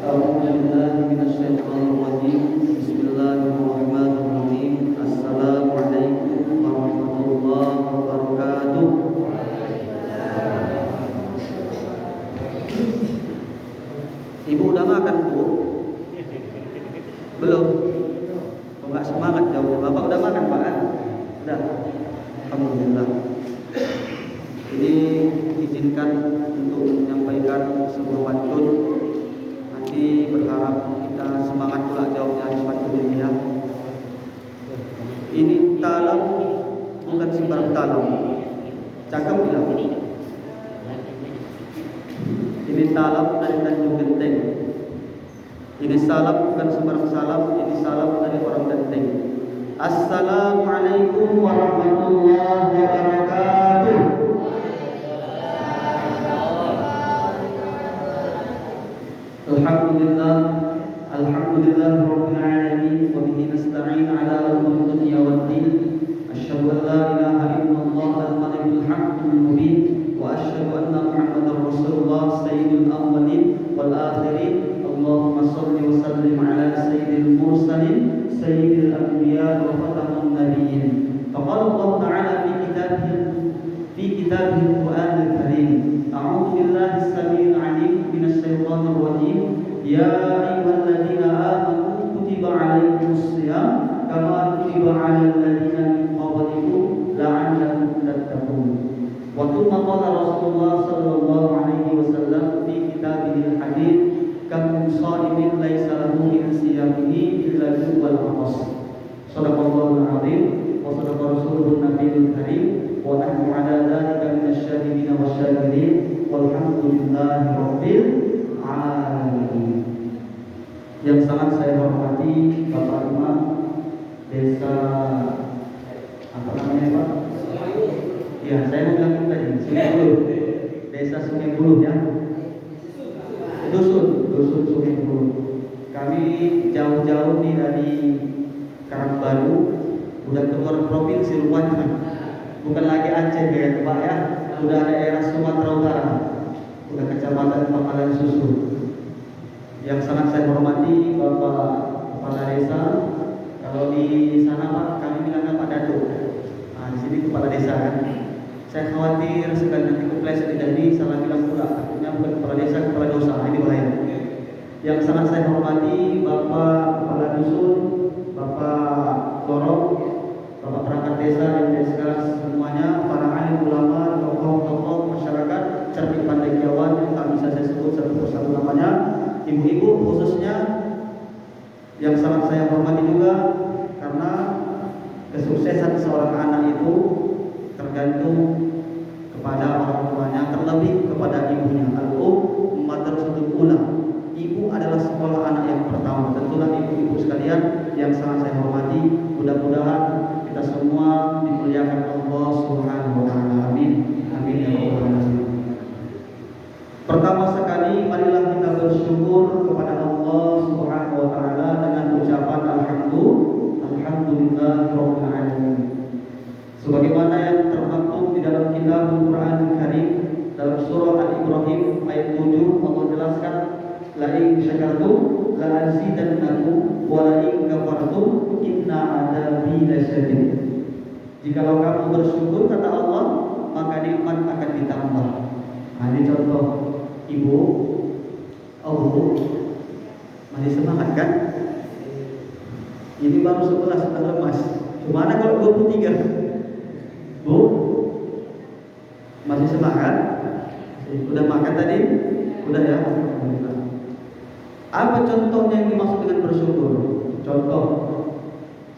أعوذ بالله من الشيطان الرجيم. بسم الله الرحمن الرحيم. السلام عليكم ورحمة الله وبركاته. Ibu udah makan, Bu? Belum? Kok nggak semangat jawabnya? Bapak udah makan, Pak? Udah. Alhamdulillah. Ini izinkan untuk menyampaikan sebuah pantun. Nanti berharap kita semangat pula jawabnya di pantun ini ya. Ini talam bukan sembarang talam. Cakep bilang. Ini talam dari Tanjung Genteng. Ini salam bukan sembarang salam. Ini salam dari orang Genteng. Assalamualaikum warahmatullahi wabarakatuh. Alhamdulillah, alhamdulillah rabbil alamin, wa bihi nasta'in ala umuri dunya waddin. Asyhadu an la ilaha illallah al-malikul haqqul mubin, wa asyhadu anna Muhammadar Rasulullah sayyidul awwalin wal akhirin. Allahumma shalli wa sallim ala sayyidil mursalin sayyidil anbiya wa khatamun nabiyyin. Faqala Allah ta'ala fi kitabihi al-Qur'anil karim. A'udzu billahi as-sami'il 'alim minasy syaithanir rajim. Ya ayyuhalladzina amanu kutiba 'alaikumus shiyam kama kutiba 'alal ladzina min qablikum la'allakum tattaqun. Wa thumma qala Rasulullah sallallahu alaihi wasallam fi kitabihil hadits kam sha'imin laisa lahu min siyamihi illa wal 'atas. Shadaqallahul 'azim wa shadaqa rasuluhun nabiyul karim wa nahnu 'ala dzalika minasyahidin wasyakirin walhamdulillahi rabbil alamin. Yang sangat saya hormati Bapak Imam Desa apa namanya Pak? Ya, saya mau bilang tadi Sungai Buloh. Desa Sungai Buloh ya. Dusun Sungai Buloh. Kami jauh-jauh nih dari Karangbaru, udah keluar provinsi rupanya. Bukan lagi Aceh ya Pak ya. Udah daerah Sumatera Utara. Udah kecamatan Pangkalan Susu. Yang sangat saya hormati Bapak Kepala Desa. Kalau di sana Pak, kami bilangnya Pak Dado. Nah, di sini Kepala Desa kan. Saya khawatir sekali nanti kepleset jadi salah bilang pula. Takutnya bukan Kepala Desa, Kepala Dosa. Ini bahaya. Yang sangat saya hormati Bapak Kepala Dusun, Bapak Lorong, Bapak perangkat desa, MTSK semuanya, para alim ulama, tokoh-tokoh masyarakat, cerdik pandai kiawan yang tak bisa saya sebut satu persatu namanya, ibu-ibu khususnya yang sangat saya hormati juga, karena kesuksesan seorang anak itu tergantung kepada orang tuanya, terlebih kepada ibunya. Al-um madrasatul ula. Ibu adalah sekolah anak yang pertama. Tentulah ibu-ibu sekalian yang sangat saya hormati, mudah-mudahan kita semua dimuliakan Allah Subhanahu wa taala. Amin. Amin ya rabbal alamin. Pertama sekali marilah kita bersyukur kepada Allah Subhanahu wa taala dengan ucapan alhamdulillahirabbil alamin. Sebagaimana yang termaktub di dalam kitab Al-Qur'an Karim dalam surah Al-Ibrahim ayat 7, Allah jelaskan la in syakartum la azidannakum wa la in kafartum inna adzabi lasyadid. Jikalau kamu bersyukur kata Allah, maka nikmat akan ditambah. Nah, ini contoh ibu, oh masih semangat kan? Ini baru 11 sudah lemas. Gimana kalau 23? Bu, masih semangat? Udah makan tadi? Udah ya? Alhamdulillah. Apa contohnya yang dimaksud dengan bersyukur? Contoh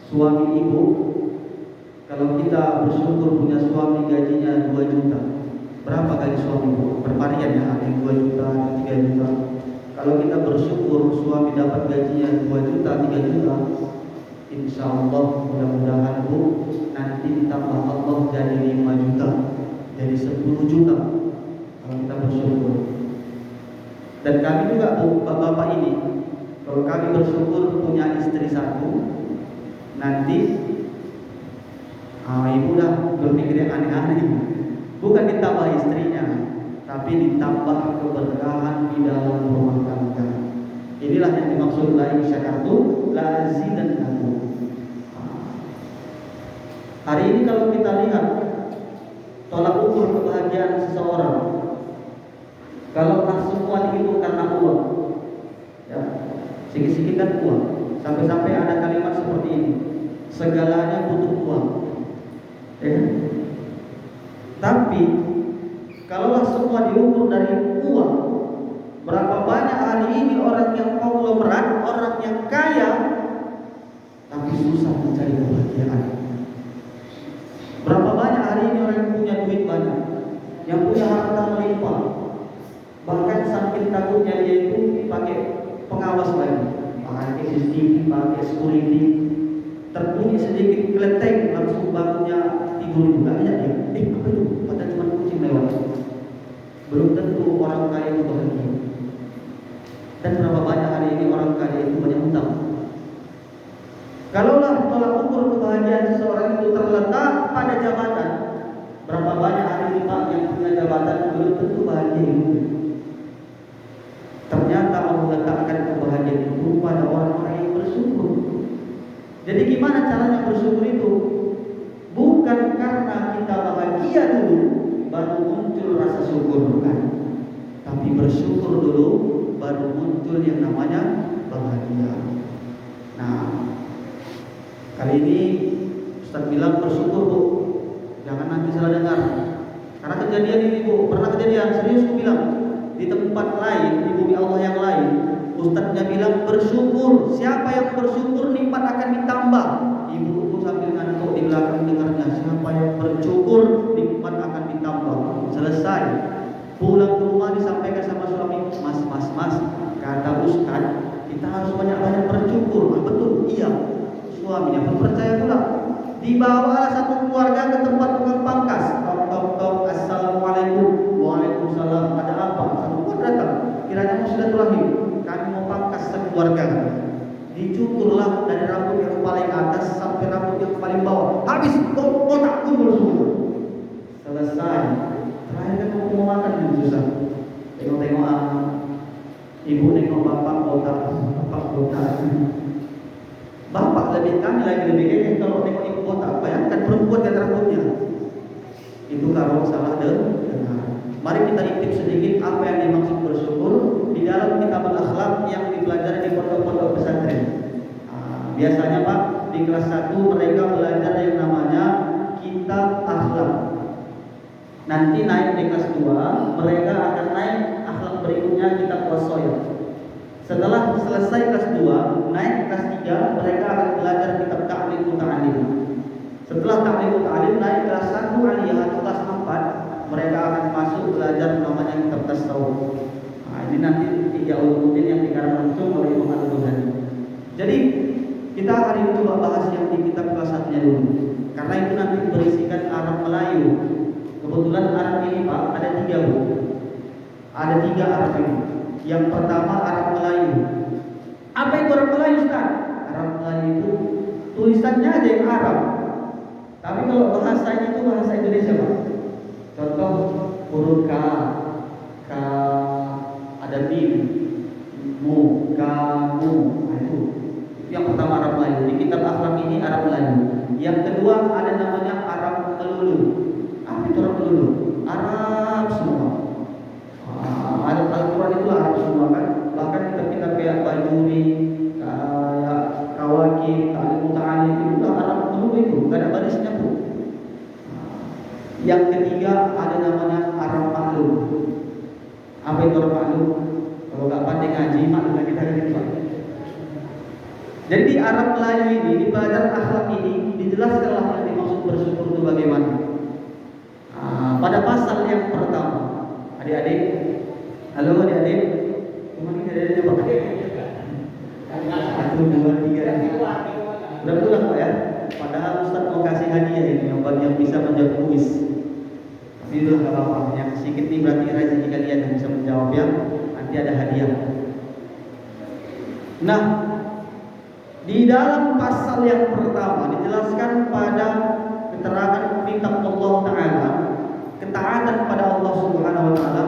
suami ibu, kalau kita bersyukur punya suami gajinya 2 juta, berapa gaji suami ibu? Bervarian ya, ada yang 2 juta, ada yang 3 juta. Kalau kita bersyukur suami dapat gajinya 2 juta, 3 juta, insya Allah mudah-mudahan Bu nanti ditambah Allah jadi 5 juta, jadi 10 juta kalau kita bersyukur. Dan kami juga bapak-bapak ini, kalau kami bersyukur punya istri 1, nanti ibu udah berpikir yang aneh-aneh. Bukan ditambah istrinya, tapi ditambah keberkahan di dalam rumah tangga. Inilah yang dimaksud la in syakartum la azidannakum. Hari ini kalau kita lihat tolak ukur kebahagiaan seseorang, kalau semua dihitung karena uang, ya, sikit-sikit kan uang. Sampai-sampai ada kalimat seperti ini, segalanya butuh uang. Ya. Tapi kalaulah semua diukur dari uang, berapa banyak hari ini orang yang konglomerat, orang yang kaya, tapi susah mencari kebahagiaan. Berapa banyak hari ini orang yang punya duit banyak, yang punya harta melimpah, bahkan saking takutnya dia itu pakai pengawas lagi, pakai CCTV, pakai security, terbunyi sedikit kletek langsung bangunnya tidur juga aja dia. Apa itu? Padahal cuma kucing lewat. Belum tentu orang kaya itu bahagia. Dan berapa banyak hari ini orang kaya itu banyak hutang. Kalaulah tolak ukur kebahagiaan seseorang itu terletak pada jabatan, berapa banyak hari ini Pak yang punya jabatan belum tentu bahagia hidupnya. Ternyata Allah letakkan kebahagiaan itu pada orang-orang yang bersyukur. Jadi gimana caranya bersyukur itu? Bukan karena kita bahagia dulu baru muncul rasa syukur, bukan. Tapi bersyukur dulu baru muncul yang namanya bahagia. Nah, kali ini Ustaz bilang bersyukur Bu, jangan nanti salah dengar. Karena kejadian ini Bu, pernah kejadian serius Bu bilang. Di tempat lain, di bumi Allah yang lain, Ustaznya bilang bersyukur. Siapa yang bersyukur nikmat akan ditambah. Ibu sambil ngantuk di belakang dengarnya, siapa yang bersyukur nikmat akan ditambah. Selesai, pulang ke rumah disampaikan sama suami, mas, kata Ustaz, kita harus banyak-banyak bersyukur. Betul, iya. Suaminya pun percaya pula. Dibawa satu keluarga ke tempat tukang pangkas. Tok, assalamualaikum. Waalaikumsalam. Ada apa? Satu keluarga datang. Kiranya mau silaturahim. Kami mau pangkas sekeluarga. Dicukurlah dari rambut yang paling atas sampai rambut yang paling bawah. Habis kotak kumpul semua. Selesai. Terakhir kan mau makan yang susah. Tengok-tengok anak. Ibu nengok bapak kotak. Bapak kami lagi lebih kekeh kalau tengok ibu kotak. Bayangkan perempuan dan rambutnya. Itu kalau salah dengar. Mari kita intip sedikit apa yang dimaksud bersyukur di dalam kitab al-akhlaq yang dipelajari di pondok-pondok pesantren. Biasanya Pak, di kelas 1 mereka belajar yang namanya kitab akhlak. Nanti naik di kelas 2, mereka akan naik akhlak berikutnya kitab wasoya. Setelah selesai kelas 2, naik kelas 3, mereka akan belajar kitab ta'lim muta'alim. Setelah ta'lim muta'alim, naik kelas 1 aliyah atau kelas 4, mereka akan masuk belajar namanya kitab tasawuf. Ini nanti 3 ulumuddin yang dikarang langsung oleh Imam Al-Ghazali. Jadi kita hari ini coba bahas yang di kitab kelas 1-nya dulu. Karena itu nanti berisikan Arab Melayu. Kebetulan Arab ini Pak ada 3 Bu. Ada 3 Arab ini. Yang pertama Arab Melayu. Apa itu Arab Melayu Ustaz? Arab Melayu itu tulisannya aja yang Arab. Tapi kalau bahasanya itu bahasa Indonesia Pak. Contoh huruf K, ada mim, mu, kamu. Nah, itu yang pertama Arab Melayu. Di kitab akhlak ini Arab Melayu. Yang kedua ada namanya Arab Melulu. Apa itu Arab Melulu? Arab semua. Al-Quran itu Arab semua kan. Bahkan kitab-kitab kayak Bajuri, kayak Kawaki, Ta'lim Muta'alim itu Arab Melulu itu. Gak ada barisnya Bu. Yang ketiga ada namanya Arab Maklum. Apa itu Arab Maklum? Kalau gak pandai ngaji, maklum kita gitu. Jadi di Arab Melayu ini, di pelajaran akhlak ini dijelaskanlah yang dimaksud bersyukur itu bagaimana. Pada pasal yang pertama, adik-adik, halo adik-adik, kemana adik-adiknya Pak? 1, 2, 3. Udah pulang Pak ya? Padahal Ustaz mau kasih hadiah ini yang bagi yang bisa menjawab kuis. Tapi itu nggak apa-apa. Yang sedikit ini berarti rezeki kalian yang bisa menjawab ya. Nanti ada hadiah. Nah, di dalam pasal yang pertama dijelaskan pada keterangan kitab Allah Ta'ala, ketaatan pada Allah Subhanahu Wa Ta'ala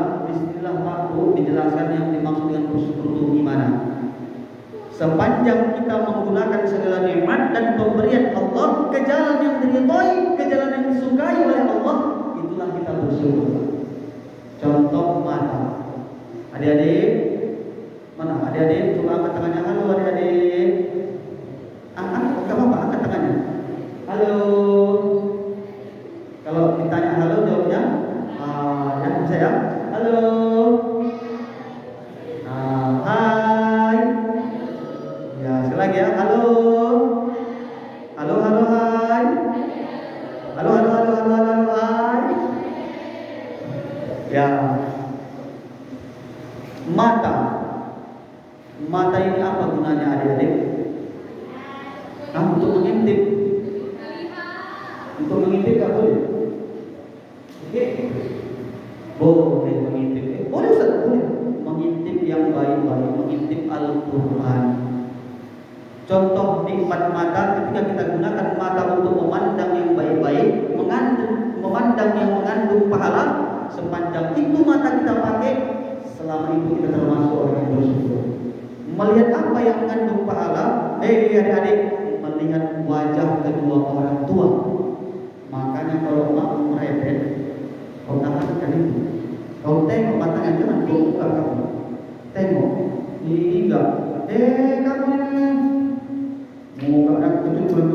sepanjang kita menggunakan segala nikmat dan pemberian Allah ke jalan yang diridhoi, ke jalan yang disukai oleh Allah, itulah kita bersyukur. Contoh mata. Adik-adik, mana adik-adik? Coba angkat tangannya. Halo adik-adik. Enggak apa-apa, angkat tangannya. Halo. Kalau ditanya halo, jawabnya ya bisa ya. Halo. Hai. Ya, sekali lagi ya. Halo. Halo, halo, hai. Halo, halo, halo, halo, halo, hai. Ya. Mata ini apa gunanya adik-adik? Untuk mengintip. Untuk mengintip tak boleh? Oke. Boleh mengintip. Boleh Ustaz, boleh. Mengintip yang baik-baik, mengintip Al-Quran. Contoh nikmat mata ketika kita gunakan mata untuk memandang yang baik-baik, memandang yang mengandung pahala, sepanjang itu mata kita pakai, selama itu kita termasuk orang yang bersyukur. Melihat apa yang mengandung pahala, adik-adik, melihat wajah kedua orang tua. Makanya kalau mau merepet, kau tahankan itu. Kau tengok matanya, jangan kau buka kamu. Tengok, ini enggak. Kamu mau enggak kejut.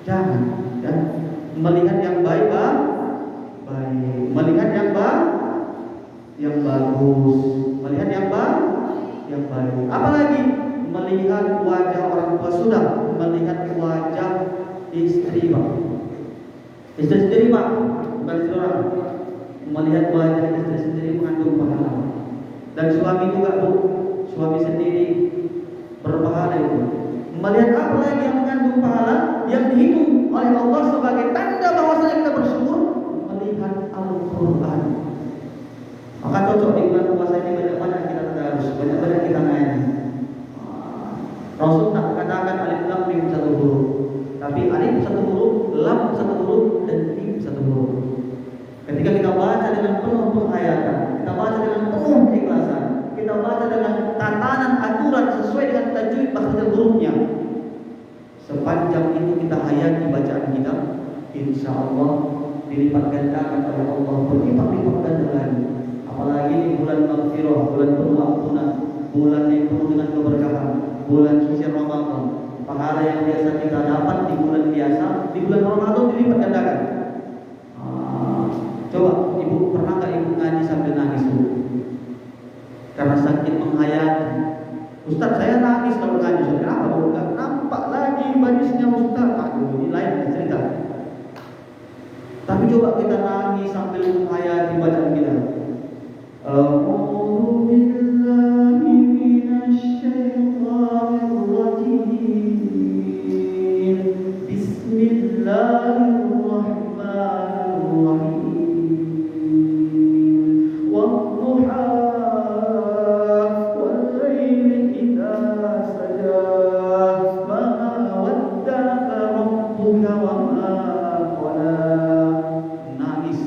Jangan, ya. Melihat yang baik. Melihat yang bagus. Melihat yang baik. Apalagi melihat wajah orang tua sudah, melihat wajah istri Pak. Istri sendiri Pak, bukan istri orang. Melihat wajah istri sendiri mengandung pahala. Dan suami juga Bu, suami sendiri berpahala itu. Melihat apa lagi yang mengandung pahala, yang dihitung oleh Allah sebagai tanda bahwasanya kita bersyukur, melihat Al-Quran. Maka cocok di bulan puasa ini banyak-banyak kita tadarus, banyak-banyak kita ngaji. Rasul tak katakan alif lam mim satu huruf, tapi alif satu huruf, lam satu huruf, dan mim satu huruf. Ketika kita baca dengan penuh penghayatan, kita baca dengan penuh keikhlasan, kita baca dengan tatanan aturan sesuai dengan tajwid bahasa hurufnya, sepanjang itu kita hayati bacaan kita, insya Allah dilipat gandakan oleh Allah berlipat-lipat ganda lagi. Apalagi di bulan Maghfirah, bulan penuh ampunan, bulan yang penuh dengan keberkahan, bulan suci Ramadan. Pahala yang biasa kita dapat di bulan biasa, di bulan Ramadan dilipat gandakan. Coba ibu, pernah nggak ibu ngaji sambil nangis dulu? Karena sakit menghayati. Ustaz, saya nangis kalau ngaji. Kenapa Bu? Nggak nampak lagi barisnya Ustaz. Aduh, ini lain cerita. Tapi coba kita nangis sambil menghayati bacaan kita. A'udzu billahi minasy syaithanir rajim. Bismillahirrahmanirrahim. Wadduha wal laili idza saja. Ma wadda'aka rabbuka wa ma qala. Nangis.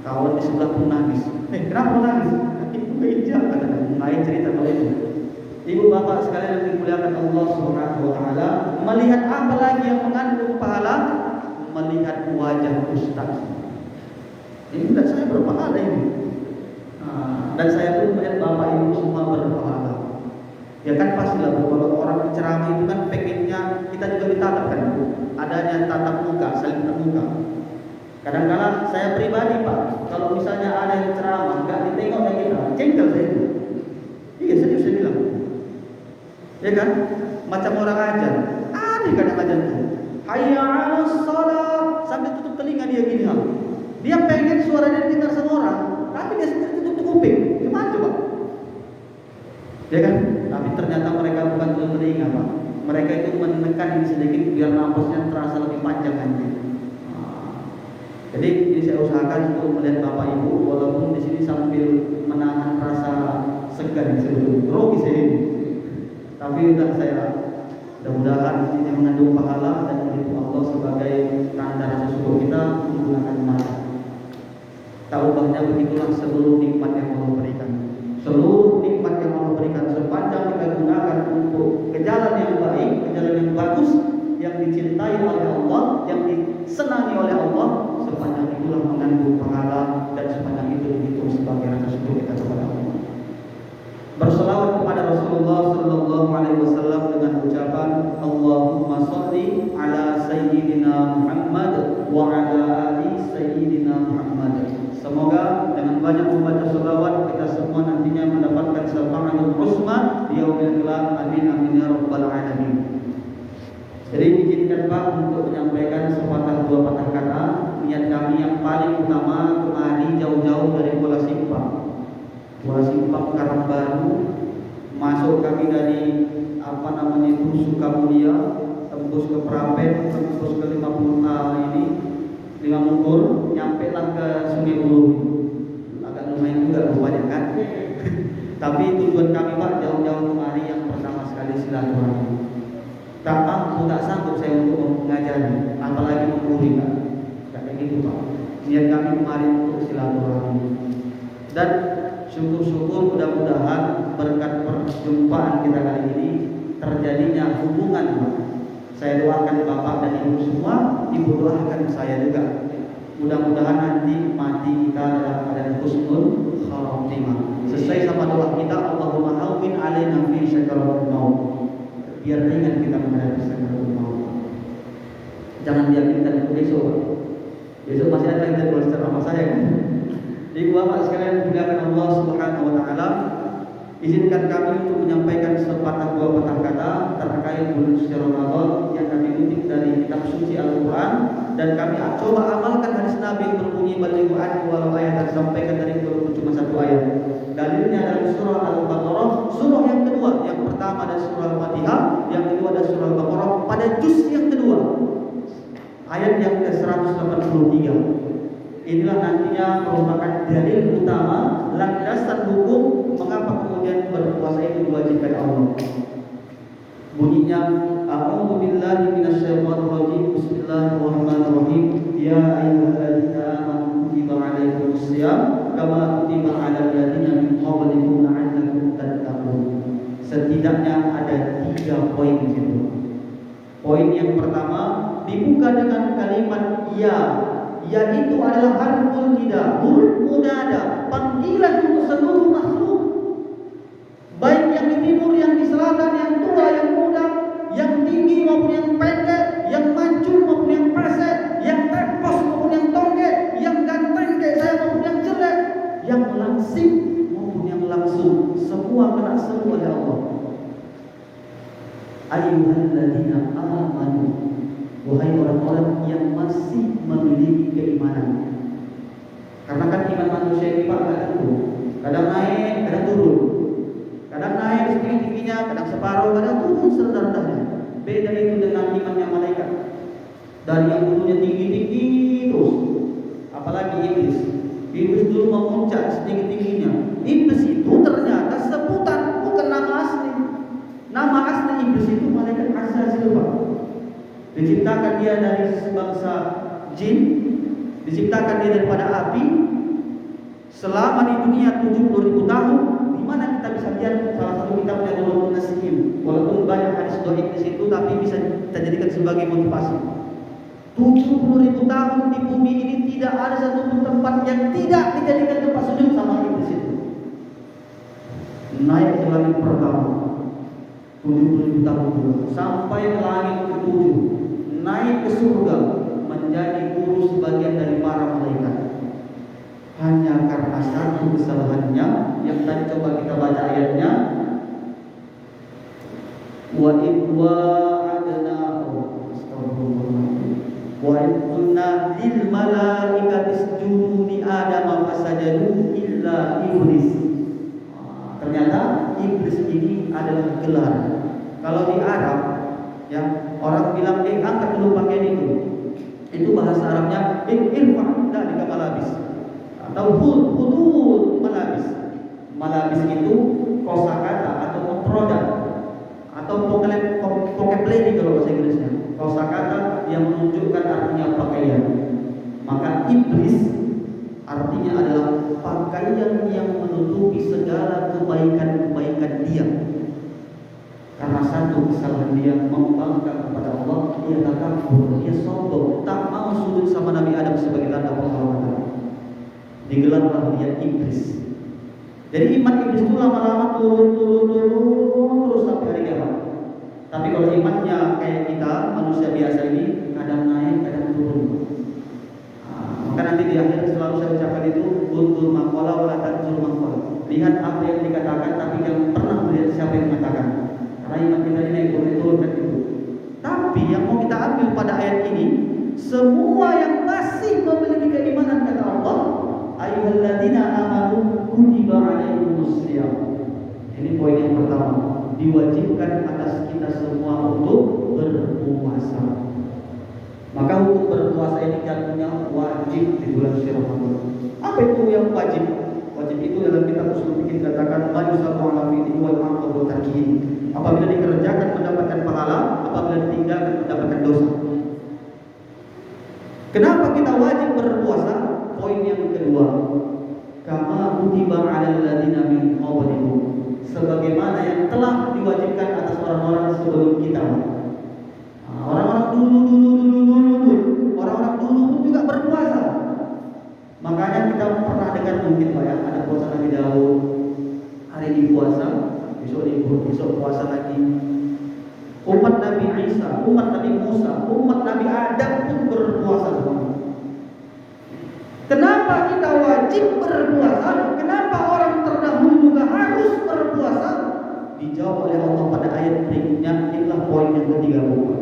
Kawan di sebelah pun nangis. Kenapa nangis? Ibu keinjak katanya. Lain cerita kalau itu. Ibu bapak sekalian yang dimuliakan Allah Subhanahu wa taala, melihat apa lagi yang mengandung pahala? Melihat wajah ustaz. Ini tidak saya berpahala ini. Dan saya pun melihat bapak ibu semua berpahala. Ya kan pastilah kalau orang ceramah itu kan pengennya kita juga ditatap kan, adanya tatap muka, saling tatap muka. Kadang-kadang saya pribadi Pak, kalau misalnya ada yang ceramah nggak ditengoknya kita, jengkel saya itu. Iya serius saya bilang. Ya kan? Macam orang ajan. Aneh kadang ajan itu. Hayya 'alas shalah, sambil tutup telinga dia gini ha. Dia pengen suaranya didengar sama orang, tapi dia sendiri tutup kuping. Gimana coba? Ya kan? Tapi ternyata mereka bukan tutup telinga Pak. Mereka itu menekan ini sedikit biar napasnya terasa lebih panjang nanti. Jadi ini saya usahakan untuk melihat bapak ibu, walaupun di sini sambil menahan rasa segan sebelum grogi saya ini. Tapi sudah saya mudah-mudahan ini mengandung pahala dan itu Allah sebagai tanda rasa syukur kita menggunakan mata. Tak ubahnya begitulah seluruh nikmat yang Allah berikan. Seluruh nikmat yang Allah berikan, sepanjang kita gunakan untuk ke jalan yang baik, ke jalan yang bagus, yang dicintai oleh Allah, yang disenangi oleh Allah, sepanjang itulah mengandung pahala dan sepanjang itu dihitung sebagai rasa syukur kita kepada Allah. Berselawat kepada Rasulullah sallallahu alaihi wasallam dengan ucapan Allahumma shalli ala sayyidina Muhammad wa ala ali sayyidina Muhammad. Semoga dengan banyak membaca selawat kita semua nantinya mendapatkan syafaatul uzma di yaumil qiyamah. Amin amin ya rabbal alamin. Jadi izinkan Pak untuk menyampaikan sepatah dua patah kata. Niat kami yang paling utama kemari jauh-jauh dari Kuala Simpang Karangbaru, masuk kami dari Sukamulia, tembus ke Prapen, tembus ke 5 Mungkur, nyampe lah ke Sungai Buloh. Agak lumayan juga rupanya kan. Tapi tujuan kami Pak jauh-jauh kemari yang pertama sekali silaturahmi. Tak sanggup saya untuk mengajari, apalagi mengguri Pak. Kayak gitu Pak. Niat kami kemarin untuk silaturahmi. Dan syukur-syukur mudah-mudahan berkat perjumpaan kita kali ini terjadinya hubungan Pak. Saya doakan Bapak dan Ibu semua, Ibu doakan saya juga. Mudah-mudahan nanti mati kita dalam keadaan husnul khatimah. Sesuai sama doa kita, Allahumma hawwin alaina fi sakaratul maut. Biar ringan kita menghadapi sakaratul maut. Jangan diambilkan untuk besok. Besok masih ada yang terus sama saya kan. Ibu Bapak sekalian dimuliakan Allah Subhanahu wa taala, izinkan kami untuk menyampaikan sepatah dua patah kata terkait bulan suci Ramadan yang kami kutip dari kitab suci Al-Qur'an dan kami coba amalkan hadis Nabi yang berbunyi balighu anni walau ayatan, sampaikan dari cuma satu ayat. Dalilnya dari surah Al-Baqarah, surah yang kedua. Yang pertama ada surah Al-Fatihah, yang kedua ada surah Al-Baqarah pada juz yang kedua. Ayat yang ke-183. Inilah nantinya merupakan dalil utama landasan hukum mengapa kemudian berpuasa itu diwajibkan Allah. Bunyinya a'udzu billahi minasyaitonir rajim. Bismillahirrahmanirrahim. Ya ayyuhalladzina amanu kutiba 'alaikumusiyam kama kutiba 'alal ladzina min qablikum la'allakum tattaqun. Setidaknya ada 3 poin di situ. Poin yang pertama dibuka dengan kalimat ya, yaitu adalah harful nida, huruf munada, panggilan untuk seluruh makhluk, baik yang di timur, yang di selatan, yang tua, yang muda, yang tinggi maupun yang pendek, yang mancung maupun yang pesek, yang tepos maupun yang tongge, yang ganteng kayak saya maupun yang jelek, yang langsing maupun yang langsung, semua kena seru oleh Allah. Ayyuhalladzina amanu, wahai orang-orang yang masih memiliki keimanan. Karena kan iman manusia ini Pak kadang naik, kadang turun. Kadang naik setinggi-tingginya, kadang separuh, kadang turun serendah-rendahnya. Beda itu dengan imannya malaikat. Dari yang dulunya tinggi-tinggi terus. Apalagi iblis. Iblis dulu memuncak setinggi-tingginya. Iblis itu ternyata sebutan, bukan nama asli. Nama asli iblis itu malaikat Azazil Pak. Diciptakan dia dari sebangsa jin, diciptakan dia daripada api. Selama di dunia 70.000 tahun, di mana kita bisa lihat salah satu kitabnya Ulumul Nasihin. Walaupun banyak hadis dhaif di situ, tapi bisa kita jadikan sebagai motivasi. 70.000 tahun di bumi ini tidak ada satu tempat yang tidak dijadikan tempat sujud sama iblis itu. Naik ke langit pertama 70.000 tahun dulu, sampai ke langit ke-7, naik ke surga, menjadi guru sebagian dari para malaikat. Hanya karena satu kesalahannya yang tadi coba kita baca ayatnya, wa idwa adna wa idna lil malaikati isjudu li adam fasajadu illa iblis. Ternyata iblis ini adalah gelar. Kalau di Arab ya, orang bilang angkat dulu pakaian itu. Itu bahasa Arabnya irfa, tidak di malabis. Atau hudud malabis. Malabis itu kosakata atau produk atau vocabulary kalau bahasa Inggrisnya. Kosakata yang menunjukkan artinya pakaian. Maka iblis artinya adalah pakaian yang menutupi segala kebaikan-kebaikan dia. Karena satu kesalahan dia membangkang kepada Allah, dia takabur, dia sombong, tak mau sujud sama Nabi Adam sebagai tanda penghormatan. Digelarlah dia iblis. Jadi iman iblis itu lama-lama turun terus sampai hari kiamat. Tapi kalau imannya kayak kita manusia biasa ini, kadang naik, kadang turun. Maka nanti di akhir selalu saya ucapkan itu undur maqala wala tanzur maqala. Lihat apa yang dikatakan, tapi jangan pernah melihat siapa yang mengatakan. Karena iman kita ini naik turun kan itu. Tapi yang mau kita ambil pada ayat ini, semua yang masih memiliki keimanan kata Allah, ayyuhalladzina amanu kutiba alaikumus shiyam. Ini poin yang pertama. Diwajibkan atas kita semua untuk berpuasa. Maka hukum berpuasa ini jatuhnya wajib di bulan Ramadan. Apa itu yang wajib? Wajib itu dalam kitab usul fikih dikatakan majusabu ala fi'li wal amru tarkihi. Apabila dikerjakan mendapatkan pahala, apabila ditinggalkan mendapatkan dosa. Kenapa kita wajib berpuasa? Poin yang kedua, kama kutiba 'alal ladzina min qablikum, sebagaimana yang telah diwajibkan atas orang-orang sebelum kita. Orang-orang dulu, orang-orang dulu pun juga berpuasa. Makanya kita pernah dengar mungkin Pak ya, ada puasa Nabi Daud, hari ini puasa, besok libur, besok puasa lagi. Umat Nabi Isa, umat Nabi Musa, umat Nabi Adam pun berpuasa semua. Kenapa kita wajib berpuasa? Kenapa orang terdahulu juga harus berpuasa? Dijawab oleh Allah pada ayat berikutnya. Inilah poin yang ketiga bukan.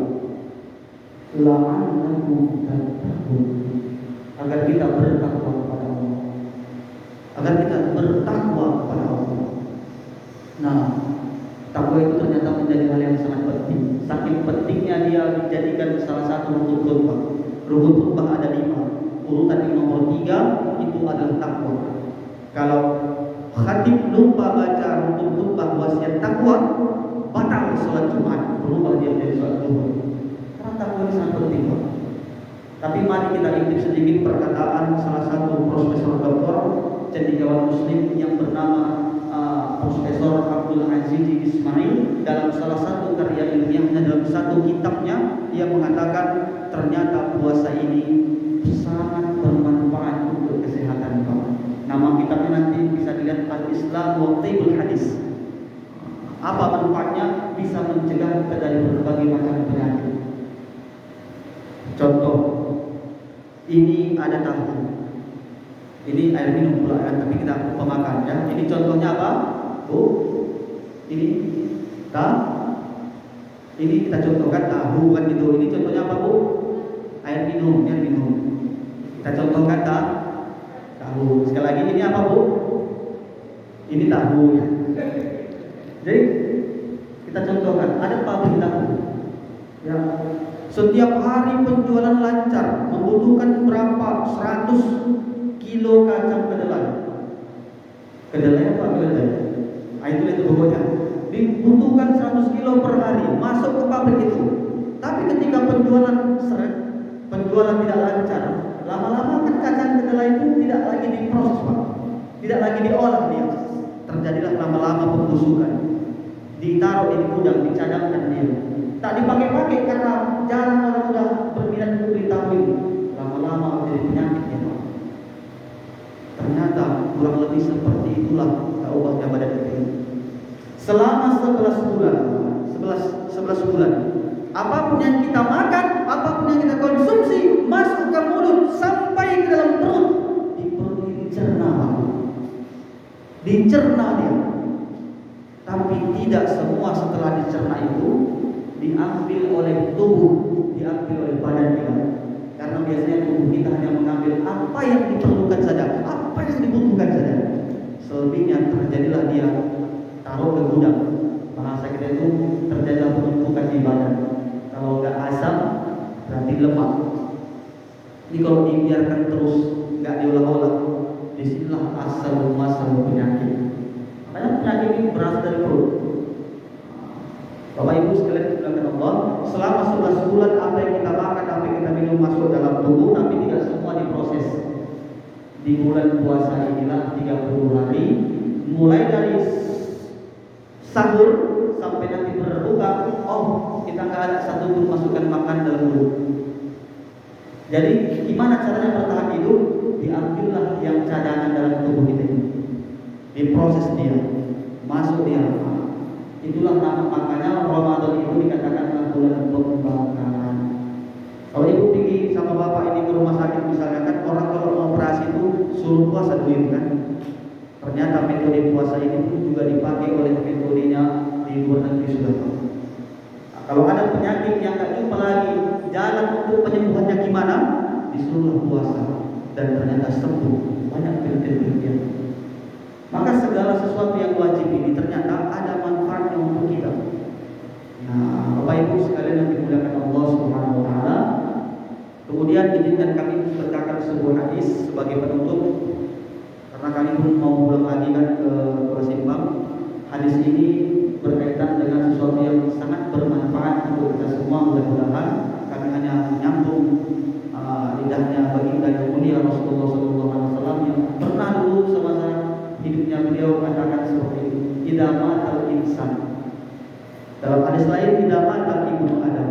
La'annakum tattaqun, agar kita bertakwa kepada Allah, agar kita bertakwa kepada Allah. Nah, takwa itu ternyata menjadi hal yang sangat penting. Saking pentingnya dia dijadikan salah satu rukun khutbah. Rukun khutbah ada 5. Urutan yang nomor 3 itu adalah takwa. Kalau khatib lupa baca rukun khutbah wasiat takwa, batal salat Jumat, berubah dia menjadi salat zuhur. Karena takwa ini sangat penting, Pak. Tapi mari kita intip sedikit perkataan salah satu profesor doktor cendekiawan muslim yang bernama Profesor Abdul Aziz Ismail. Dalam salah satu karya ilmiahnya, dalam satu kitabnya, ia mengatakan ternyata puasa ini sangat bermanfaat untuk kesehatan kamu. Nama kitabnya nanti bisa dilihat, Al-Islam wa Tibul Hadis. Apa manfaatnya? Bisa mencegah kita dari berbagai macam penyakit. Contoh, ini ada tahu. Ini air minum pula kan, tapi kita pemakan ya. Ini contohnya apa? Bu, ini ini kita contohkan tahu kan gitu. Ini contohnya apa Bu? Air minum, air minum. Kita contohkan tahu. Sekali lagi, ini apa Bu? Ini tahu ya. Jadi kita contohkan, ada pabrik tahu. Ya, setiap hari penjualan lancar, membutuhkan berapa? 100 kilo kacang kedelai. Kedelai apa kedelai? Itu pokoknya. Dibutuhkan 100 kilo per hari masuk ke pabrik itu. Tapi ketika penjualan tidak lancar, lama-lama kan kacang kedelai itu tidak lagi diproses, Pak. Tidak lagi diolah dia. Terjadilah lama-lama pembusukan. Ditaruh di gudang, dicadangkan dia. Tak dipakai-pakai karena jarang orang sudah berminat untuk ditahui. Lama-lama menjadi penyakit ya, Pak. Ternyata kurang lebih seperti itulah obatnya badan kita. Selama 11 bulan, apapun yang kita makan, apapun yang kita konsumsi, masuk ke mulut sampai ke dalam perut. Di perut ini dicerna dia. Tapi tidak semua setelah dicerna itu diambil oleh tubuh, diambil oleh badan kita. Karena biasanya tubuh kita hanya mengambil apa yang diperlukan saja, apa yang dibutuhkan saja. Selebihnya terjadilah dia taruh ke gudang. Bahasa kita itu terjadilah penumpukan di badan. Kalau nggak asam berarti lemak. Ini kalau dibiarkan terus nggak diolah-olah, disinilah asal muasal penyakit. Makanya penyakit ini berasal dari perut. Bapak Ibu sekalian dimuliakan Allah, selama 11 bulan apa yang kita makan, apa yang kita minum masuk dalam tubuh, tapi tidak semua diproses. Di bulan puasa inilah 30 hari, mulai dari sahur sampai nanti berbuka, kita nggak ada satu pun masukkan makan dalam mulut. Jadi gimana caranya bertahan hidup? Diambillah yang cadangan dalam tubuh kita ini, diproses dia, masuk dia. Itulah nama, makanya Ramadan itu dikatakan bulan pembakaran. Kalau ibu pergi sama bapak ini ke rumah sakit misalnya kan, orang kalau mau operasi itu suruh puasa dulu kan. Ternyata metode puasa ini pun juga dipakai oleh metodenya di luar negeri sudah. Kalau ada penyakit yang tak jumpa lagi jalan untuk penyembuhannya gimana, disuruh puasa dan ternyata sembuh. Banyak penelitian. Maka segala sesuatu yang wajib ini ternyata ada manfaatnya untuk kita. Nah, Bapak Ibu sekalian yang dimuliakan Allah Subhanahu wa taala, kemudian izinkan kami membacakan sebuah hadis sebagai penutup karena kami pun mau pulang lagi kan ke Pulau Simpang. Hadis ini berkaitan dengan sesuatu yang sangat bermanfaat untuk kita semua. Mudah-mudahan kami hanya menyambung lidahnya baginda yang mulia Rasulullah SAW yang pernah dulu semasa hidupnya beliau katakan seperti itu. Idza matal insan. Dalam hadis lain, idza matal ibnu Adam.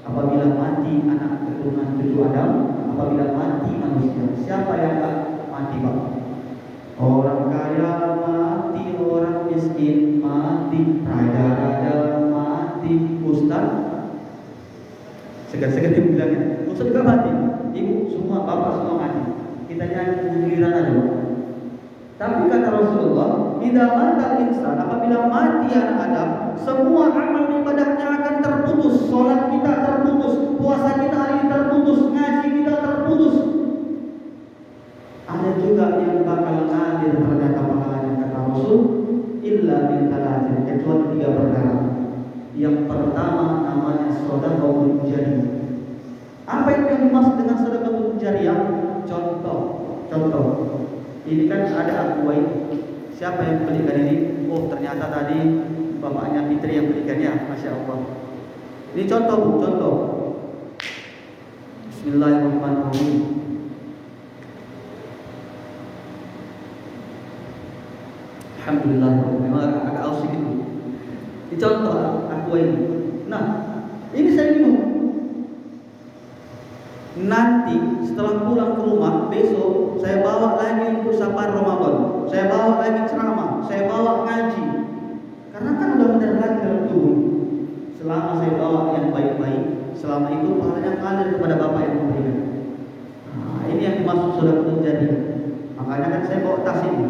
Apabila mati anak keturunan cucu Adam, apabila mati manusia, siapa yang tak mati, Pak? Orang kaya mati, orang miskin mati, raja-raja mati, ustaz. Segan-segan dia bilangnya, ustaz juga mati, ibu semua, bapak semua mati. Kita jangan giliran aja. Tapi kata Rasulullah, idza matal insan, apabila mati anak Adam, semua amal ibadahnya akan terputus. Salat kita terputus, puasa kita hari ini terputus, ngaji kita terputus. Ada juga yang bakal ngadir ternyata pahalanya kata Rasul, illa min talatin, kecuali 3 perkara. Yang pertama namanya sedekah jariyah. Apa itu yang dimaksud dengan sedekah jariyah? Contoh. Ini kan ada aqua ini. Siapa yang belikan ini? Oh, ternyata tadi bapaknya Fitri yang belikannya. Masya Allah. Ini contoh. Bismillahirrahmanirrahim. Alhamdulillah. Memang agak ausik itu. Ini contoh aqua ini. Nah, ini saya minum. Nanti setelah pulang ke rumah besok saya bawa lagi untuk safar Ramadan, saya bawa lagi ceramah, saya bawa ngaji. Karena kan udah benar lagi dalam tubuh. Selama saya bawa yang baik-baik, selama itu pahalanya ngalir kepada bapak yang memberikan. Nah, ini yang dimaksud sudah terjadi. Makanya kan saya bawa tas ini.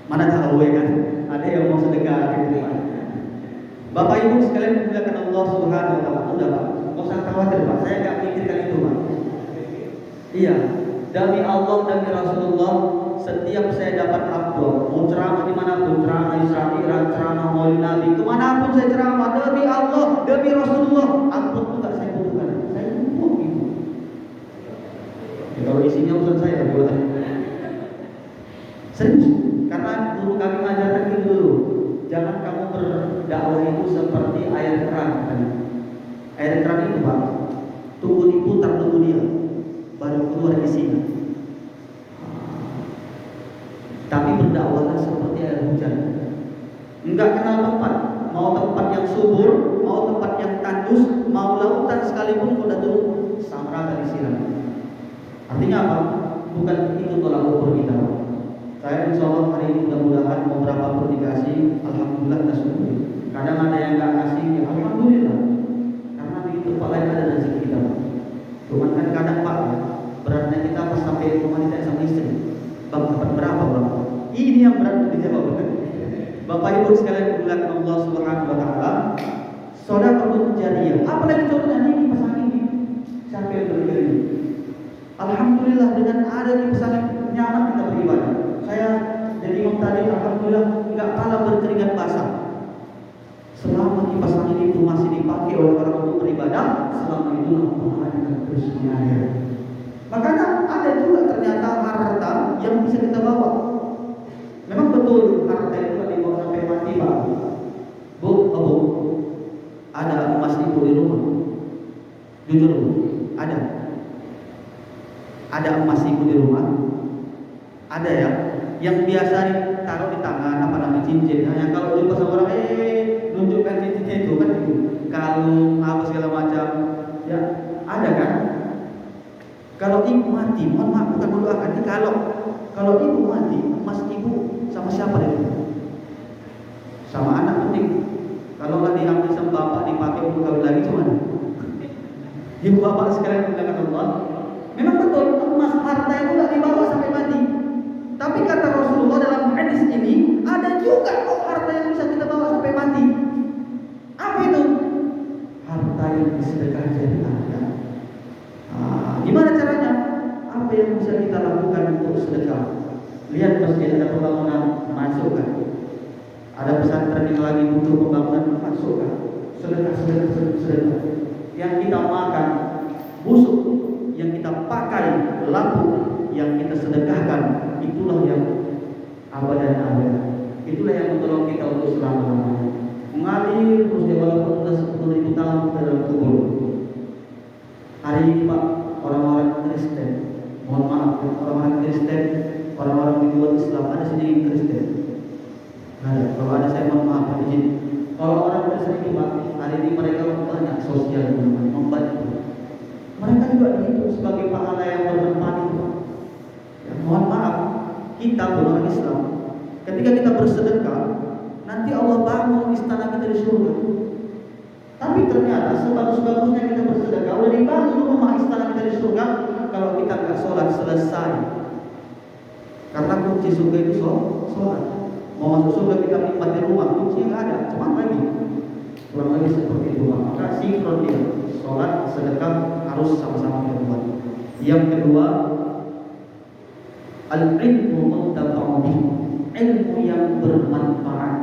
Mana tahu ya kan? Ada yang mau sedekah gitu Pak. Bapak Ibu sekalian dimuliakan Allah Subhanahu wa taala. Udah Pak, enggak usah khawatir Pak. Saya enggak mikirkan itu Pak. Iya, demi Allah dan Rasulullah, setiap saya dapat upload, mau ceramah dimanapun, ceramah Israel, ceramah Maulid Nabi, kemanapun saya ceramah, demi Allah, demi Rasulullah, upload itu nggak saya butuhkan, saya butuh itu. Ya, kalau isinya urusan saya, buat serius, karena guru kami mengajarkan itu dulu, jangan kamu berdakwah itu seperti air keran, air keran itu Pak, tunggu diputar tunggu dia. Baru keluar isinya. Tapi berdakwahlah seperti air hujan. Enggak kenal tempat. Mau tempat yang subur, mau tempat yang tandus, mau lautan sekalipun udah turun sama rata disiram. Artinya apa? Bukan itu tolak ukur kita. Saya insya Allah hari ini mudah-mudahan beberapa pernikahan, alhamdulillah kita syukur. Kadang ada yang nggak ngasih, ya alhamdulillah. Karena begitu Pak lain ada rezeki kita. Cuman kan kadang Pak, beratnya kita pas sampai rumah kita sama istri. Bang dapat berapa Bang? Ini yang berat dijawab. Bapak Ibu sekalian dimuliakan Allah Subhanahu wa taala. Sedekah jariyah. Apalagi contohnya ini pesan ini. Siapa yang berikan ini? Alhamdulillah dengan ada di pesan nyaman kita beribadah. Saya jadi imam tadi alhamdulillah enggak kalah berkeringat basah. Selama kipas angin itu masih dipakai oleh orang untuk beribadah, selama itu Allah akan terus mengalir. Makanya ada juga ternyata harta yang bisa kita bawa. Memang betul harta itu kan dibawa sampai mati Pak. Bu, ada emas ibu di rumah. Jujur Bu, ada emas ibu di rumah. Ada ya, yang biasa ditaruh di tangan apa namanya cincin. Yang kalau jumpa sama orang, nunjukkan cincinnya itu kan itu. Kalung apa segala macam, ya ada kan? Kalau ibu mati, mohon maaf bukan mendoakan. Ini kalau ibu mati, mas ibu sama siapa dia? Sama anak penting. Kalau nggak diambil sama bapak dipakai untuk kawin lagi gimana? Ibu bapak sekalian mendengar Allah. Memang betul emas harta itu nggak dibawa sampai mati. Tapi kata Rasulullah dalam hadis ini ada juga kok harta yang bisa kita bawa sampai mati. Apa itu? Harta yang disedekahkan jariah. Gimana caranya? Apa yang bisa kita lakukan untuk sedekah? Lihat masjid ada pembangunan, masukkan. Ada pesantren yang lagi butuh pembangunan, masukkan. Sedekah. Yang kita makan busuk, yang kita pakai lapu, yang kita sedekahkan, itulah yang abadan abad. Itulah yang menolong kita untuk selama-lamanya. Mengalir terus dia walaupun sudah 10.000 tahun ke dalam kubur. Hari ini Pak, orang-orang Kristen, mohon maaf, orang-orang Kristen, orang-orang di luar Islam, ada sendiri Kristen. Nah, kalau ada saya mohon maaf, izin. Kalau orang Kristen itu Pak, hari ini mereka banyak sosial, membantu. Mereka juga dihitung sebagai pahala yang bermanfaat itu. Ya, mohon maaf, kita orang Islam, ketika kita bersedekah, nanti Allah bangun istana kita di surga. Tapi ternyata sebagus-bagusnya kita bersedekah, udah dibangun rumah istana kita di surga, kalau kita nggak sholat selesai. Karena kunci surga itu sholat. Mau masuk surga kita nikmati rumah, kuncinya nggak ada, cuma lagi. Kurang lebih seperti itu. Maka sinkron dia, sholat, sedekah harus sama-sama kita buat. Yang kedua, al-ilmu muntafa'u bihi, ilmu yang bermanfaat.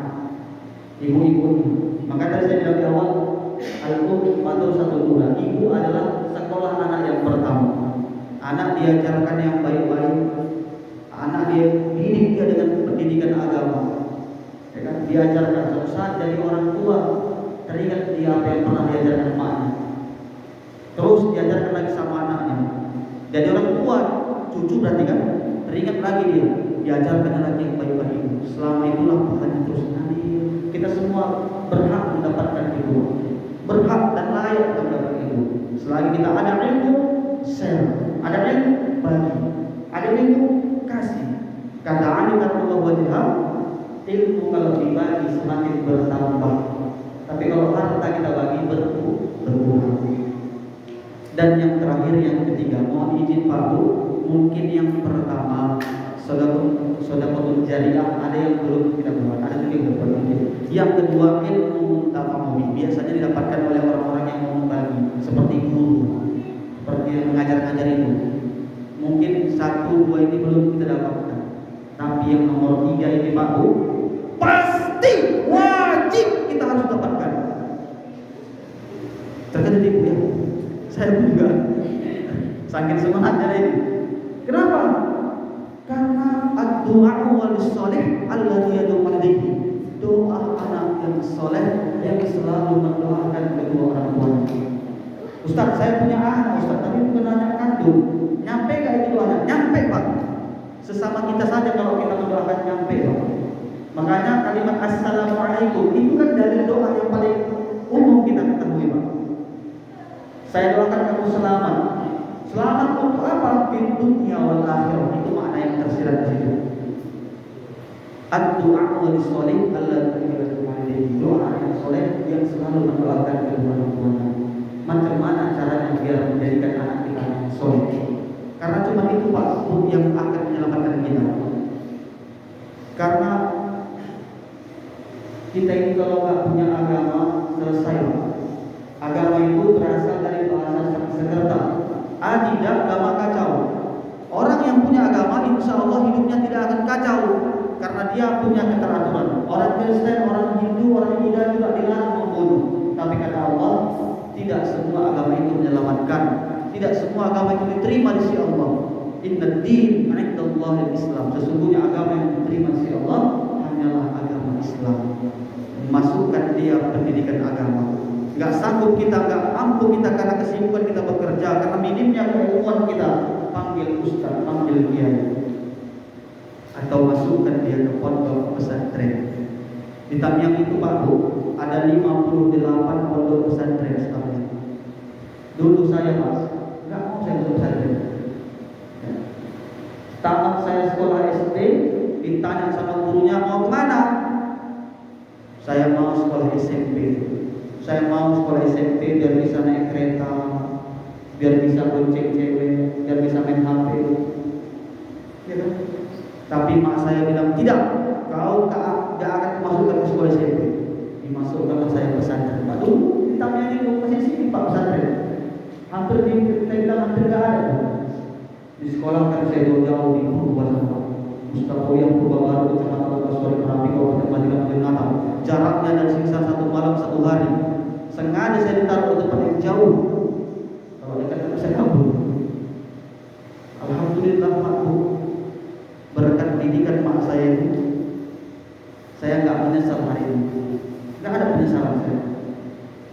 Ibu-ibu, maka tadi saya bilang di awal, al-um atau satu dua, ibu adalah sekolah anak yang pertama. Anak diajarkan yang baik-baik, anak dia dididik dia dengan pendidikan agama. Ya kan? Diajarkan suatu saat jadi orang tua, teringat dia apa yang pernah diajarkan emaknya. Terus diajarkan lagi sama anaknya. Jadi orang tua, cucu berarti kan, teringat lagi dia, diajarkan lagi yang baik-baik. Selama itulah pahalanya terus mengalir. Kita semua berhak mendapatkan itu, berhak dan layak mendapatkan itu. Selagi kita ada ilmu, share, ada ilmu, bagi, ada ilmu, kasih. Kata Ali karena wajah, ilmu kalau dibagi semakin bertambah. Tapi kalau harta kita bagi berkurang. Dan yang terakhir, yang ketiga, mohon izin Pak Bu, mungkin yang pertama sedekah jariah ada yang belum kita buat, ada juga yang berbagi. Yang kedua, ilmu muntafa'u, biasanya didapatkan oleh orang-orang yang mau membagi, seperti guru, seperti yang mengajar-ngajar itu. Mungkin 1, 2 ini belum kita dapatkan, tapi yang nomor 3 ini Pak Bu, pasti wajib kita harus dapatkan. Terkadang ibu ya, saya juga saking semangatnya ini. Kenapa? Karena ad-du'a wal salih alladhi yad'u alaihi. Doa anak yang soleh yang selalu mendoakan kedua orang tuanya. Ustaz, saya punya anak, Ustaz, tapi bukan anak kandung. Nyampe gak itu doanya? Nyampe Pak. Sesama kita saja kalau kita mendoakan nyampe Pak. Makanya kalimat assalamualaikum itu kan dari doa yang paling umum kita ketahui Pak. Saya doakan kamu selamat. Selamat untuk apa? Di dunia wal akhirah. Itu makna yang tersirat di situ. Ad-du'a wal sholih alladzi yad'u alaihi. Doa yang soleh yang selalu mendoakan kedua orang tuanya. Macam mana caranya biar menjadikan anak kita soleh? Karena cuma itu Pak yang akan menyelamatkan kita. Karena kita ini kalau nggak punya agama selesai Pak. Agama itu berasal dari bahasa Sanskerta. Tidak agama kacau. Orang yang punya agama insya Allah hidupnya tidak akan kacau karena dia punya keteraturan. Orang Kristen, orang Hindu, orang Buddha juga dilarang membunuh. Tapi kata Allah, tidak semua agama itu menyelamatkan. Tidak semua agama itu diterima di sisi Allah. Inna din 'indallahi al-Islam. Sesungguhnya agama yang diterima di sisi Allah hanyalah agama Islam. Masukkan dia pendidikan agama. Gak sanggup kita, gak mampu kita karena kesibukan kita bekerja, karena minimnya keilmuan kita, panggil ustaz, panggil kiai. pesantren. Di Tamiang itu Pak Bu, ada 58 pondok pesantren sekarang. Dulu saya Pak, nggak mau saya masuk pesantren. Tamat saya sekolah SD, ditanya sama gurunya mau kemana? Saya mau sekolah SMP. Saya mau sekolah SMP biar bisa naik kereta, biar bisa bonceng cewek, biar bisa main HP. Ya kan? Tapi mak saya bilang tidak, kau gak akan dimasukkan ke sekolah SMP. Dimasukkan saya pesantren. Pak dulu kita ini masih sini Pak pesantren. Hampir kita bilang hampir gak ada. Di sekolah kan saya jauh di Purwakarta, Mustafa yang Purwakarta, Kecamatan Kasuari Merapi, Kabupaten Madinah Natal. Jaraknya dari sisa 1 malam 1 hari. Sengaja saya ditaruh di tempat yang jauh. Kalau dekat saya kabur. Alhamdulillah Pak Bu, berkat didikan mak saya itu, saya nggak menyesal hari ini. Nggak ada penyesalan saya.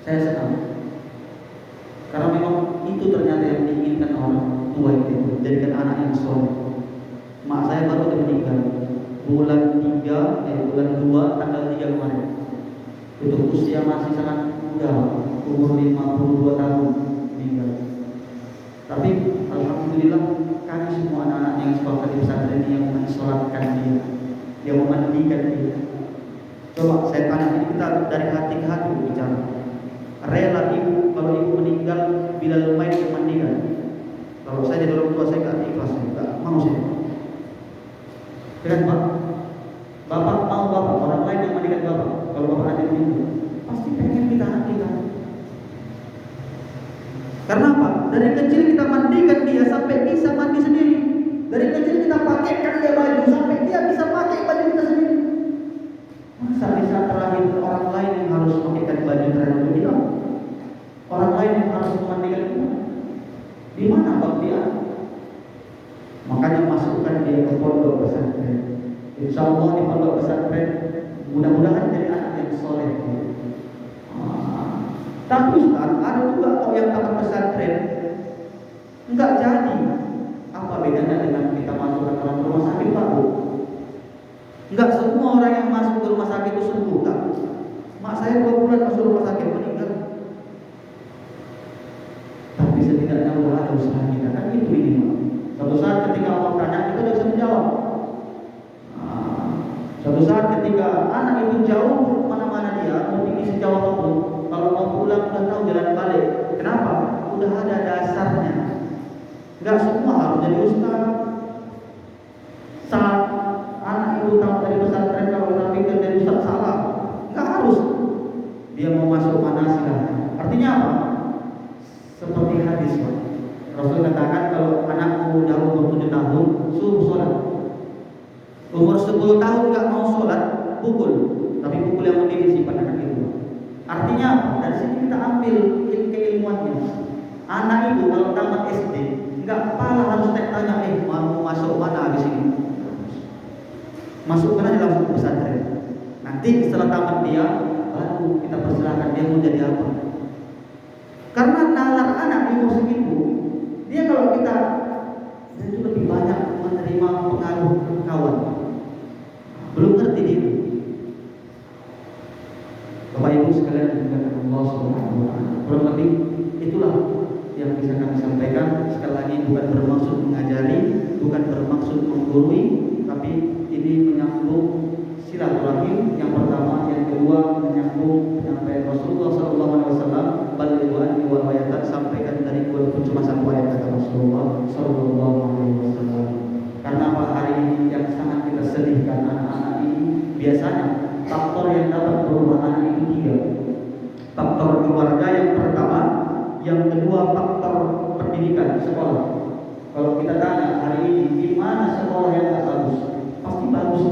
Saya senang. Karena memang itu ternyata yang diinginkan orang tua itu, jadikan anak yang soleh. Mak saya baru meninggal bulan 2 tanggal 3 kemarin. Itu usia masih sangat muda, umur 52 tahun meninggal. Tapi alhamdulillah kami semua anak-anak yang sekolah di pesantren ini yang mensolatkan dia, yang memandikan dia. Coba saya tanya, ini kita dari hati ke hati bicara. Rela ibu kalau ibu meninggal bila lumayan memandikan? Kalau saya jadi orang tua saya nggak ikhlas, nggak mau saya. Dengan Pak, bapak mau bapak orang lain yang mandikan bapak. Kalau bapak ada meninggal, pasti pengen kita anak kita. Karena apa? Dari kecil kita mandikan dia sampai bisa mandi sendiri. Dari kecil kita pakaikan dia baju sampai dia bisa pakai baju kita sendiri. Masa bisa terakhir orang lain yang harus pakaikan baju terhadap kita? Orang lain yang harus memandikan kita? Di mana baktian? Makanya masukkan dia ke pondok pesantren. Insya Allah di pondok pesantren mudah-mudahan jadi anak yang soleh. Tapi Ustaz, ada juga kok yang tamat pesantren enggak jadi. Apa bedanya dengan kita masukkan orang ke rumah sakit Pak Bu? Enggak semua orang yang masuk ke rumah sakit itu sembuh kan? Mak saya 2 bulan masuk rumah sakit meninggal. Tapi setidaknya udah ada usaha kita kan itu ini Pak. Suatu saat ketika Allah tanya kita udah bisa menjawab. Suatu saat ketika anak itu jauh mana-mana dia mau pergi sejauh apapun, kalau mau pulang udah tahu jalan balik. Kenapa? Udah ada dasarnya. Enggak semua harus jadi ustaz. Saat anak itu tahu dari pesantren kalau kita pikir dari ustaz salah, enggak harus. Dia mau masuk mana silahkan. Artinya apa? Seperti hadis Pak. Rasul katakan kalau anakmu udah umur 7 tahun suruh sholat. Umur 10 tahun enggak mau sholat, pukul. Tapi pukul yang mendidik sifat anak itu. Artinya apa? Dari sini kita ambil keilmuannya. Anak itu kalau tamat SD, enggak pala harus tanya, mau masuk mana habis ini? Masukkan aja langsung ke pesantren. Nanti setelah tamat dia, baru kita persilahkan dia mau jadi apa. Karena nalar anak di umur segitu, dia kalau kita itu lebih banyak menerima pengaruh kawan. Belum ngerti dia. Bapak Ibu sekalian dimuliakan Allah Subhanahu wa taala. Kurang lebih itulah yang bisa kami sampaikan. Sekali lagi bukan bermaksud mengajari, bukan bermaksud menggurui, tapi ini menyambung silaturahim yang pertama, yang kedua menyambung penyampaian Rasulullah SAW. Balighu anni wa ayatan, sampaikan dari walaupun cuma 1 ayat kata Rasulullah SAW. Karena apa hari ini yang sangat kita sedihkan anak-anak ini biasanya faktor yang dapat berubah anak itu 3. Faktor keluarga yang pertama, yang kedua faktor pendidikan sekolah. Kalau kita tanya hari ini di mana sekolah yang tak bagus, pasti bagus.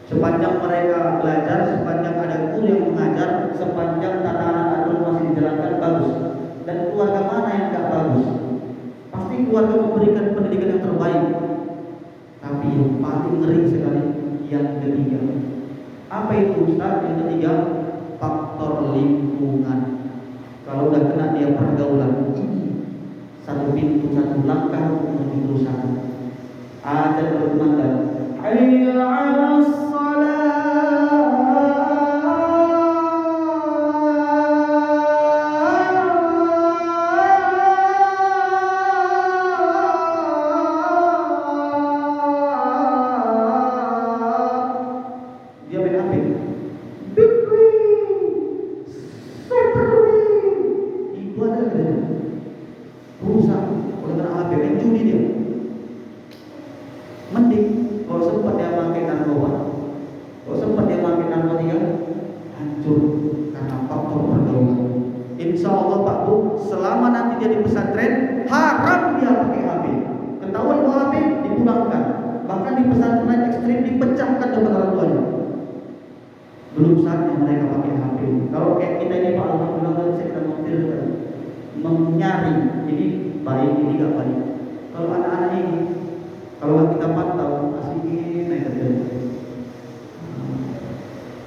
Sepanjang mereka belajar, sepanjang ada guru yang mengajar, sepanjang tatanan aturan masih dijalankan bagus. Dan keluarga mana yang tak bagus? Pasti keluarga memberikan pendidikan yang terbaik. Tapi yang paling ngeri sekali yang ketiga. Apa itu Ustaz? Yang ketiga, faktor lingkungan. Kalau udah kena dia pergaulan ini, 1 pintu 1 langkah menuju kerusakan. Ada berkumandang, حي على dia main HP. Itu ada kan? Rusak oleh karena HP yang judi dia. Mending kalau sempat dia pakai narkoba, kalau sempat dia pakai narkotika, hancur karena faktor pergaulan. Insya Allah Pak Bu, selama nanti dia di pesantren, haram dia pakai HP. Ketahuan bawa HP, dipulangkan. Bahkan di pesantren ekstrim dipecahkan dengan orang tuanya. Belum saatnya mereka pakai HP. Kalau kayak kita ini Pak, alhamdulillah saya akan memfilter, menyaring ini baik, ini gak baik. Kalau anak-anak ini, kalau kita pantau, asikin naik kerja.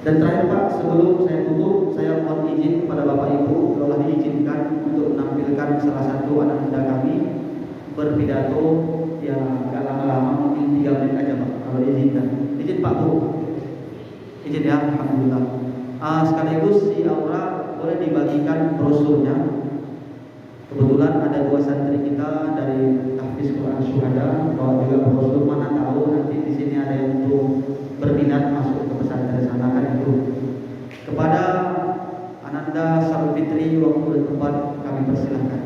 Dan terakhir Pak, sebelum saya tutup, saya mohon izin kepada Bapak Ibu, kalau diizinkan untuk menampilkan salah satu anak muda kami berpidato, ya gak lama-lama, mungkin 3 menit aja Pak, kalau diizinkan. Izin Pak Bu. Izin ya, alhamdulillah. Sekaligus si Aura boleh dibagikan brosurnya. Kebetulan ada 2 santri kita dari Tahfiz Quran Syuhada, bawa juga brosur, mana tahu nanti di sini ada yang untuk berminat masuk ke pesantren sana kan itu. Kepada Ananda Sarul Fitri waktu dan tempat kami persilahkan.